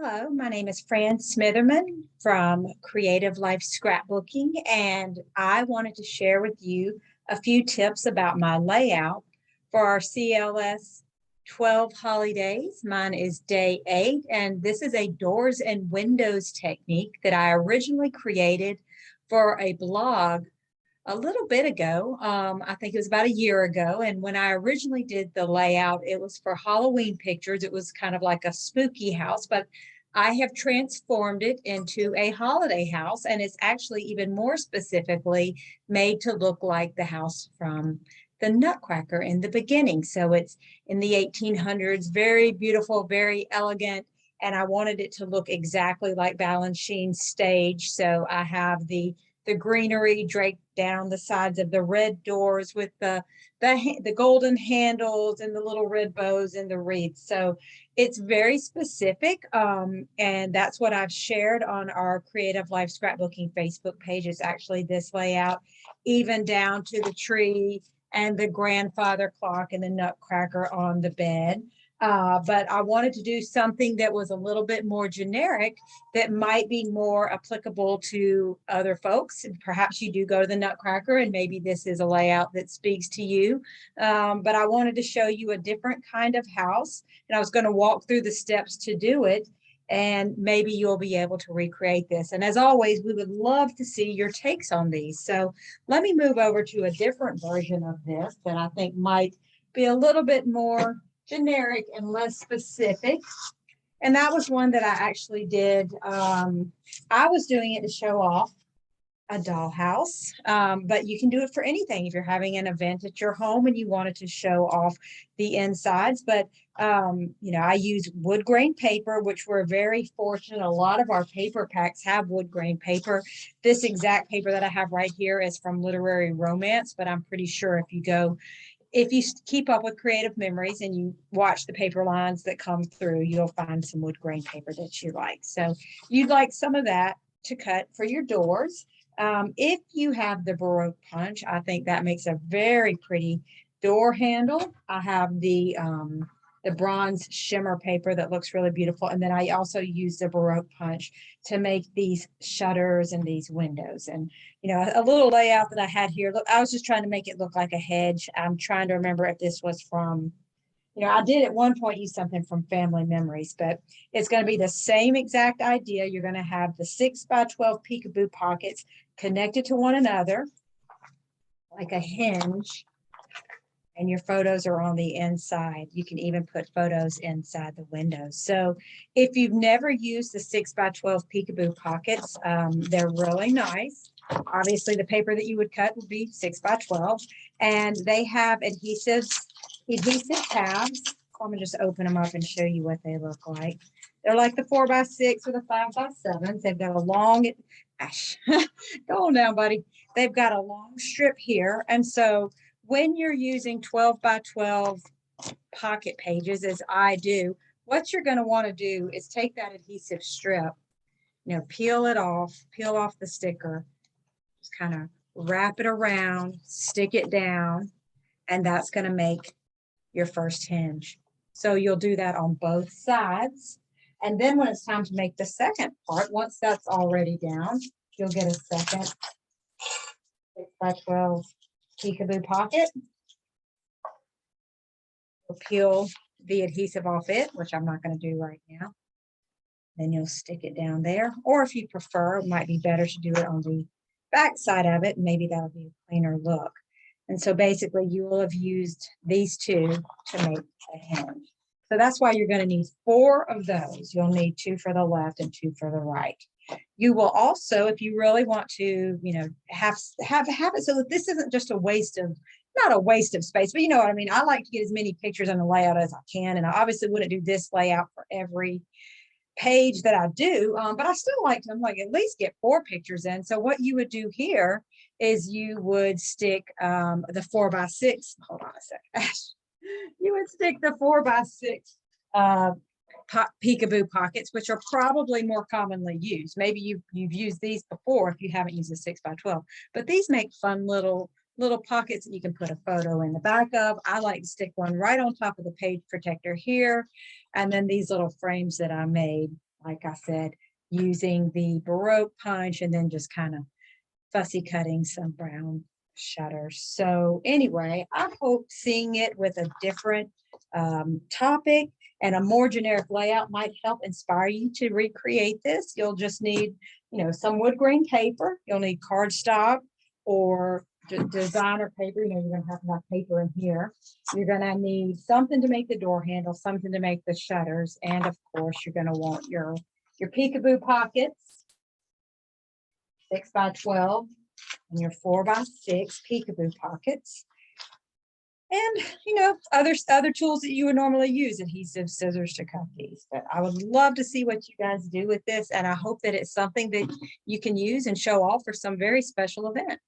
Hello, my name is Fran Smitherman from Creative Life Scrapbooking, and I wanted to share with you a few tips about my layout for our CLS 12 holidays. Mine is day 8, and this is a doors and windows technique that I originally created for a blog a little bit ago. I think it was about a year ago. And when I originally did the layout, it was for Halloween pictures. It was kind of like a spooky house, but I have transformed it into a holiday house. And it's actually even more specifically made to look like the house from the Nutcracker in the beginning. So it's in the 1800s, very beautiful, very elegant. And I wanted it to look exactly like Balanchine's stage. So I have the greenery draped down the sides of the red doors with the golden handles and the little red bows and the wreaths. So it's very specific, and that's what I've shared on our Creative Life Scrapbooking Facebook page. Is actually this layout, even down to the tree and the grandfather clock and the Nutcracker on the bed. But I wanted to do something that was a little bit more generic that might be more applicable to other folks. And perhaps you do go to the Nutcracker and maybe this is a layout that speaks to you. But I wanted to show you a different kind of house, and I was going to walk through the steps to do it. And maybe you'll be able to recreate this. And as always, we would love to see your takes on these. So let me move over to a different version of this that I think might be a little bit more generic and less specific. And that was one that I actually did. I was doing it to show off a dollhouse, but you can do it for anything. If you're having an event at your home and you wanted to show off the insides, but I use wood grain paper, which we're very fortunate. A lot of our paper packs have wood grain paper. This exact paper that I have right here is from Literary Romance, but I'm pretty sure if you keep up with Creative Memories and you watch the paper lines that come through, you'll find some wood grain paper that you like. So you'd like some of that to cut for your doors. If you have the Baroque punch, I think that makes a very pretty door handle. I have the bronze shimmer paper that looks really beautiful. And then I also use the Baroque punch to make these shutters and these windows. And, a little layout that I had here. Look, I was just trying to make it look like a hedge. I'm trying to remember if this was from, I did at one point use something from Family Memories, but it's going to be the same exact idea. You're going to have the 6x12 peekaboo pockets connected to one another like a hinge. And your photos are on the inside. You can even put photos inside the windows. So if you've never used the 6x12 peekaboo pockets, they're really nice. Obviously, the paper that you would cut would be 6x12, and they have adhesive tabs. I'm going to just open them up and show you what they look like. They're like the 4x6 or the 5x7s. They've got a long, go on down, buddy. They've got a long strip here. And so when you're using 12x12 pocket pages, as I do, what you're going to want to do is take that adhesive strip, peel off the sticker, just kind of wrap it around, stick it down, and that's going to make your first hinge. So you'll do that on both sides. And then when it's time to make the second part, once that's already down, you'll get a second 6x12 peekaboo pocket. You'll peel the adhesive off it, which I'm not going to do right now. Then you'll stick it down there. Or if you prefer, it might be better to do it on the back side of it. Maybe that'll be a cleaner look. And so basically you will have used these two to make a hinge. So that's why you're going to need 4 of those. You'll need 2 for the left and 2 for the right. You will also, if you really want to, have it so that this isn't just not a waste of space, but you know what I mean? I like to get as many pictures on the layout as I can. And I obviously wouldn't do this layout for every page that I do, but I still like to at least get 4 pictures in. So what you would do here is you would stick the 4x6. Hold on a second. You would stick the 4x6 peekaboo pockets, which are probably more commonly used. Maybe you've used these before if you haven't used the 6x12, but these make fun little pockets that you can put a photo in the back of. I like to stick one right on top of the page protector here. And then these little frames that I made like I said, using the Baroque punch and then just kind of fussy cutting some brown shutters. So anyway, I hope seeing it with a different topic and a more generic layout might help inspire you to recreate this. You'll just need, some wood grain paper. You'll need cardstock or designer paper. You're going to have paper in here. You're going to need something to make the door handle, something to make the shutters, and of course, you're going to want your peekaboo pockets, 6x12, and your 4x6 peekaboo pockets. And other tools that you would normally use, adhesive, scissors to cut these. But I would love to see what you guys do with this, and I hope that it's something that you can use and show off for some very special event.